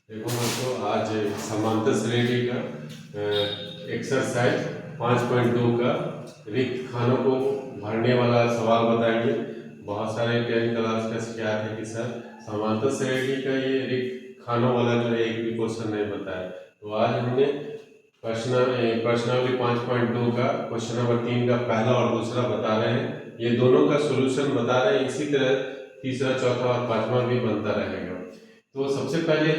देखो दोस्तों, आज समांतर श्रेणी का एक्सरसाइज 5.2 का रिक्त खानों को भरने वाला सवाल बताएंगे। बहुत सारे 10 क्लास का शिकायत है कि सर समांतर श्रेणी का ये रिक्त खानों वाला जो है एक भी क्वेश्चन नहीं बताया। तो आज हमने प्रश्नावली 5.2 का क्वेश्चन नंबर 3 का पहला और दूसरा बता रहे हैं। ये दोनों का सोल्यूशन बता रहे हैं। इसी तरह तीसरा, चौथा और पांचवा भी बनता रहेगा। तो सबसे पहले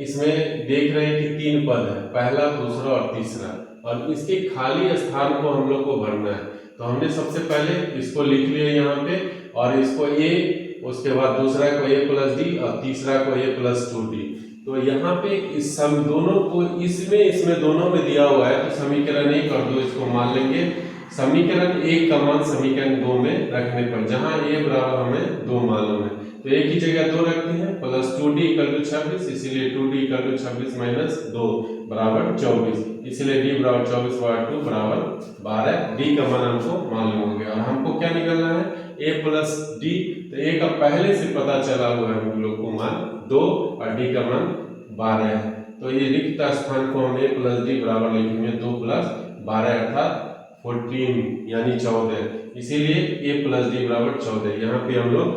इसमें देख रहे हैं कि 3 पद है, पहला, दूसरा और तीसरा, और इसके खाली स्थान को हम लोग को भरना है। तो हमने सबसे पहले इसको लिख लिया यहाँ पे, और इसको ए, उसके बाद दूसरा को a प्लस डी और तीसरा को a प्लस 2d। तो यहाँ पे इस सब दोनों को इसमें दोनों में दिया हुआ है, तो समीकरण 1 और 2 इसको मान लेंगे। समीकरण 1 का मान समीकरण 2 में रखने पर, जहां a बराबर हमें 2 मालूम है, तो एक ही जगह 2 रखते हैं, प्लस 2d इक्वल टू 26, इसीलिए 2d इक्वल टू 26 माइनस 2 बराबर 24, इसलिए d बराबर 24 बराबर 2 बराबर 12। d का मान हमको मालूम हो गया। और हमको क्या निकालना है, a प्लस d। तो a का पहले से पता चला हुआ है हम लोग को मान 2 और d का मान 12 है। तो ये रिक्त स्थान को हम a प्लस d बराबर लिखेंगे 2 प्लस 12 अर्थात 14 यानी 14, इसीलिए a प्लस डी बराबर 14। यहाँ पे हम लोग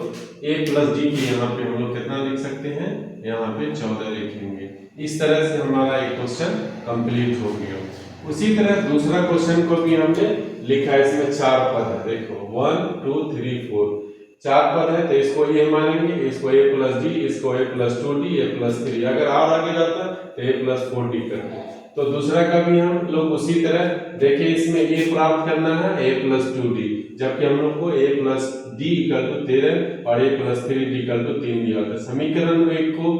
a प्लस डी की यहाँ पे हम लोग कितना लिख सकते हैं, यहाँ पे 14 लिखेंगे। इस तरह से हमारा एक क्वेश्चन कंप्लीट हो गया। उसी तरह दूसरा क्वेश्चन को भी हमने लिखा है। इसमें 4 पद है, देखो 1 2 3 4 4 पद है, तो इसको a मानेंगे, इसको a प्लस डी, इसको a plus 2d, a plus 3। अगर और आगे जाता तो a प्लस 4d करते। तो दूसरा का भी हम लोग उसी तरह देखिए, इसमें a प्राप्त करना है a प्लस 2d, जबकि हम लोग को a plus d equal to 13 और a plus 3d equal to 3 दिया होता है। समीकरण 1 को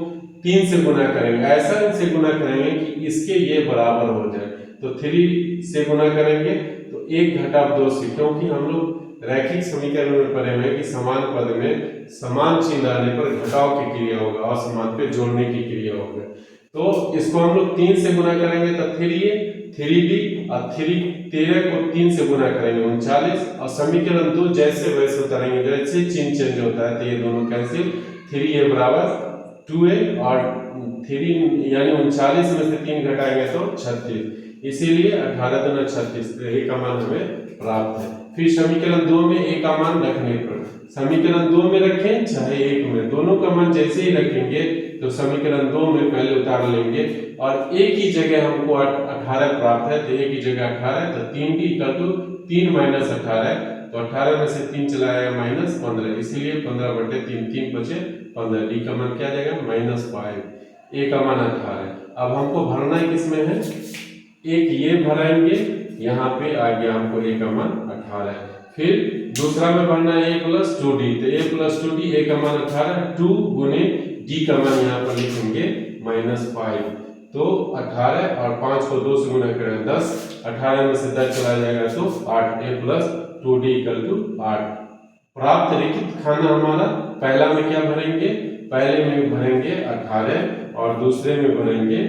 3 से गुना करेंगे, ऐसा इनसे गुना करेंगे कि इसके ये बराबर हो जाए। तो 3 से गुना करेंगे तो 1 घटा 2 से, क्योंकि हम लोग रैखिक समीकरण में पढ़े हुए हैं कि समान पद में समान चिन्ह आने पर घटाव की क्रिया होगा और समान पे जोड़ने की क्रिया होगा। तो इसको हम लोग 3 से गुना करेंगे तो 3a 3d और 13 को 3 से गुना करेंगे 39, और समीकरण 2 जैसे वैसे उतारेंगे, जैसे चिन्ह चेंज होता है तो ये दोनों कैंसिल। 3a बराबर 2a और 3 यानी 39 में से 3 घटाएंगे तो 36, इसीलिए 18 दूना 36, तो a का मान हमें प्राप्त है। फिर समीकरण 2 में a का मान रखने पर, समीकरण 2 में रखें चाहे 1 में, दोनों का मान जैसे ही रखेंगे तो समीकरण 2 में पहले उतार लेंगे, और एक ही जगह हमको 18 प्राप्त है, तो एक ही जगह 18, तो 3d इक्वल टू 3 माइनस 18, तो 18 में से 3 चला जाएगा माइनस 15, इसीलिए 15 बटे 3, 3 बचे 15, d का मान क्या जाएगा -5, a का मान 18। अब हमको भरना है किसमें है, एक ये भराएंगे, यहाँ पे आ गया हमको a का मान 18। फिर दूसरा में भरना है a प्लस 2d, तो a प्लस 2d, a का मान 18, 2 गुने d का मान यहाँ पर लिखेंगे -5, तो 18 और 5 को 2 से गुना करें 10, 18 में से 10 चला जाएगा तो 8, a plus 2d equal to 8। प्राप्त रिक्त खाना हमारा पहला में क्या भरेंगे, पहले में भरेंगे 18 और दूसरे में भरेंगे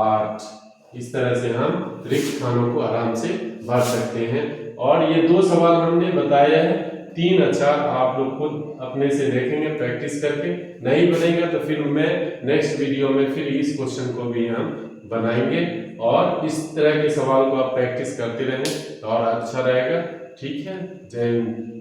8। इस तरह से हम रिक्त खानों को आराम से भर सकते हैं। और ये 2 सवाल हमने बताया है, 3 अच्छा आप लोग खुद अपने से देखेंगे प्रैक्टिस करके। नहीं बनेगा तो फिर मैं नेक्स्ट वीडियो में फिर इस क्वेश्चन को भी हम बनाएंगे, और इस तरह के सवाल को आप प्रैक्टिस करते रहें तो और अच्छा रहेगा। ठीक है, जय हिंद।